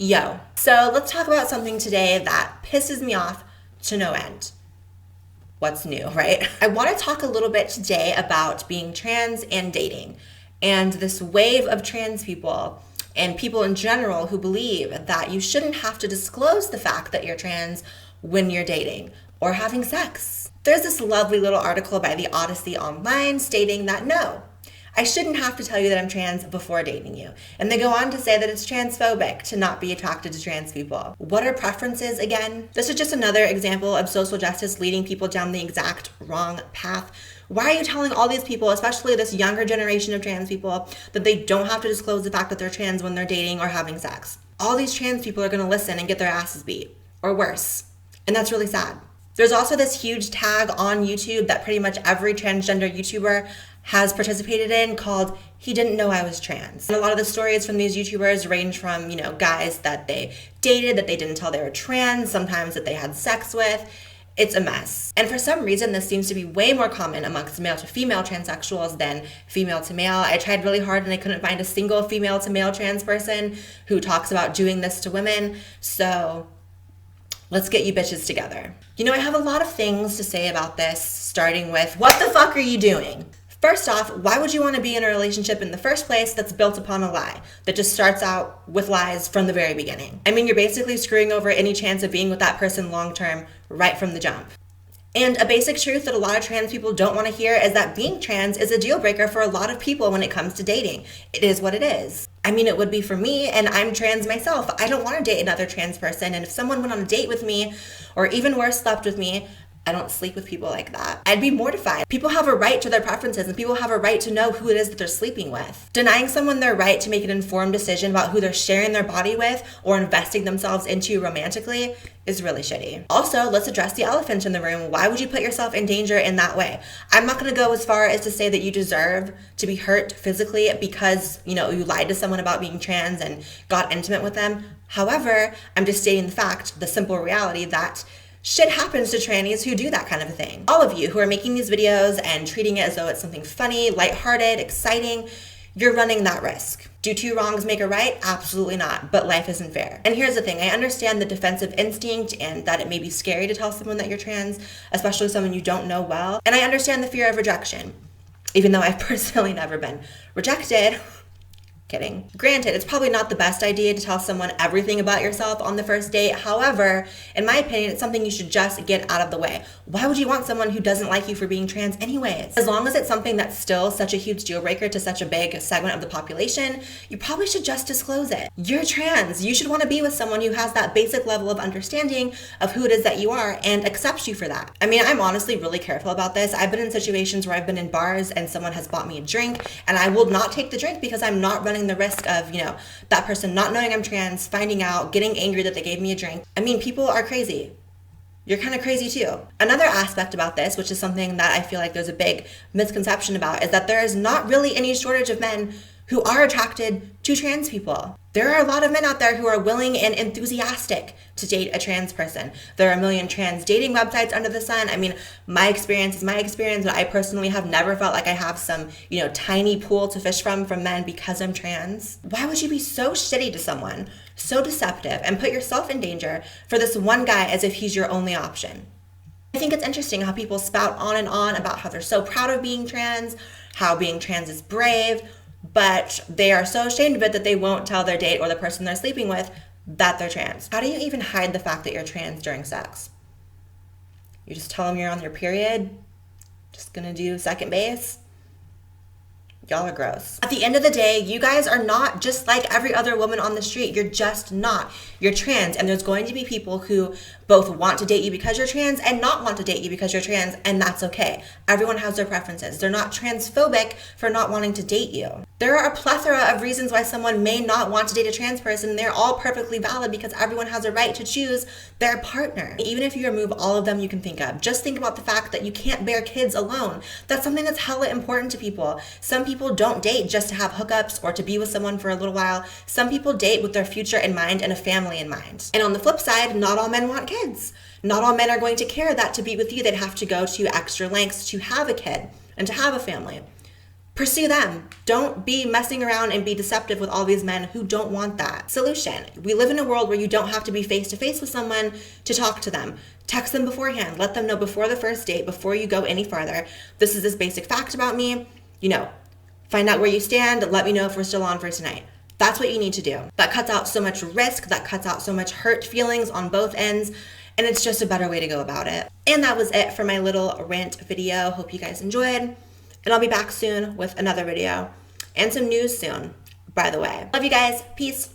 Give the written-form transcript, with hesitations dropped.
Yo. So let's talk about something today that pisses me off to no end. What's new, right? I want to talk a little bit today about being trans and dating and this wave of trans people and people in general who believe that you shouldn't have to disclose the fact that you're trans when you're dating or having sex. There's this lovely little article by the Odyssey Online stating that no, I shouldn't have to tell you that I'm trans before dating you. And they go on to say that it's transphobic to not be attracted to trans people. What are preferences again? This is just another example of social justice leading people down the exact wrong path. Why are you telling all these people, especially this younger generation of trans people, that they don't have to disclose the fact that they're trans when they're dating or having sex? All these trans people are going to listen and get their asses beat, or worse. And that's really sad. There's also this huge tag on YouTube that pretty much every transgender YouTuber has participated in called "He Didn't Know I Was Trans." And a lot of the stories from these YouTubers range from, guys that they dated that they didn't tell they were trans, sometimes that they had sex with. It's a mess. And for some reason, this seems to be way more common amongst male to female transsexuals than female to male. I tried really hard and I couldn't find a single female to male trans person who talks about doing this to women. So let's get you bitches together. I have a lot of things to say about this, starting with, what the fuck are you doing? First off, why would you want to be in a relationship in the first place that's built upon a lie, that just starts out with lies from the very beginning? I mean, you're basically screwing over any chance of being with that person long term right from the jump. And a basic truth that a lot of trans people don't want to hear is that being trans is a deal breaker for a lot of people when it comes to dating. It is what it is. I mean, it would be for me, and I'm trans myself. I don't want to date another trans person, and if someone went on a date with me, or even worse, slept with me, I don't sleep with people like that, I'd be mortified. People have a right to their preferences and people have a right to know who it is that they're sleeping with. Denying someone their right to make an informed decision about who they're sharing their body with or investing themselves into romantically is really shitty. Also, let's address the elephant in the room. Why would you put yourself in danger in that way? I'm not going to go as far as to say that you deserve to be hurt physically because, you lied to someone about being trans and got intimate with them. However, I'm just stating the fact, the simple reality that shit happens to trannies who do that kind of a thing. All of you who are making these videos and treating it as though it's something funny, lighthearted, exciting, you're running that risk. Do two wrongs make a right? Absolutely not, but life isn't fair. And here's the thing, I understand the defensive instinct and that it may be scary to tell someone that you're trans, especially someone you don't know well. And I understand the fear of rejection, even though I've personally never been rejected. Kidding. Granted, it's probably not the best idea to tell someone everything about yourself on the first date. However, in my opinion, it's something you should just get out of the way. Why would you want someone who doesn't like you for being trans anyways? As long as it's something that's still such a huge deal breaker to such a big segment of the population, you probably should just disclose it. You're trans. You should want to be with someone who has that basic level of understanding of who it is that you are and accepts you for that. I mean, I'm honestly really careful about this. I've been in situations where I've been in bars and someone has bought me a drink and I will not take the drink because I'm not running the risk of, that person not knowing I'm trans, finding out, getting angry that they gave me a drink. I mean, people are crazy. You're kind of crazy too. Another aspect about this, which is something that I feel like there's a big misconception about, is that there is not really any shortage of men who are attracted to trans people. There are a lot of men out there who are willing and enthusiastic to date a trans person. There are a million trans dating websites under the sun. I mean, my experience is my experience, but I personally have never felt like I have some, tiny pool to fish from men because I'm trans. Why would you be so shitty to someone, so deceptive, and put yourself in danger for this one guy as if he's your only option? I think it's interesting how people spout on and on about how they're so proud of being trans, how being trans is brave, but they are so ashamed of it that they won't tell their date or the person they're sleeping with that they're trans. How do you even hide the fact that you're trans during sex? You just tell them you're on your period, just gonna do second base? Y'all are gross. At the end of the day, you guys are not just like every other woman on the street. You're just not. You're trans, and there's going to be people who both want to date you because you're trans and not want to date you because you're trans, and that's okay. Everyone has their preferences. They're not transphobic for not wanting to date you. There are a plethora of reasons why someone may not want to date a trans person. They're all perfectly valid because everyone has a right to choose their partner. Even if you remove all of them you can think of, just think about the fact that you can't bear kids alone. That's something that's hella important to people. Some people don't date just to have hookups or to be with someone for a little while. Some people date with their future in mind and a family in mind. And on the flip side, not all men want kids. Not all men are going to care that to be with you, they'd have to go to extra lengths to have a kid and to have a family. pursue them. Don't be messing around and be deceptive with all these men who don't want that. Solution. We live in a world where you don't have to be face to face with someone to talk to them. Text them beforehand. Let them know before the first date, before you go any further. This is this basic fact about me. Find out where you stand. Let me know if we're still on for tonight. That's what you need to do. That cuts out so much risk. That cuts out so much hurt feelings on both ends. And it's just a better way to go about it. And that was it for my little rant video. Hope you guys enjoyed. And I'll be back soon with another video and some news soon, by the way. Love you guys. Peace.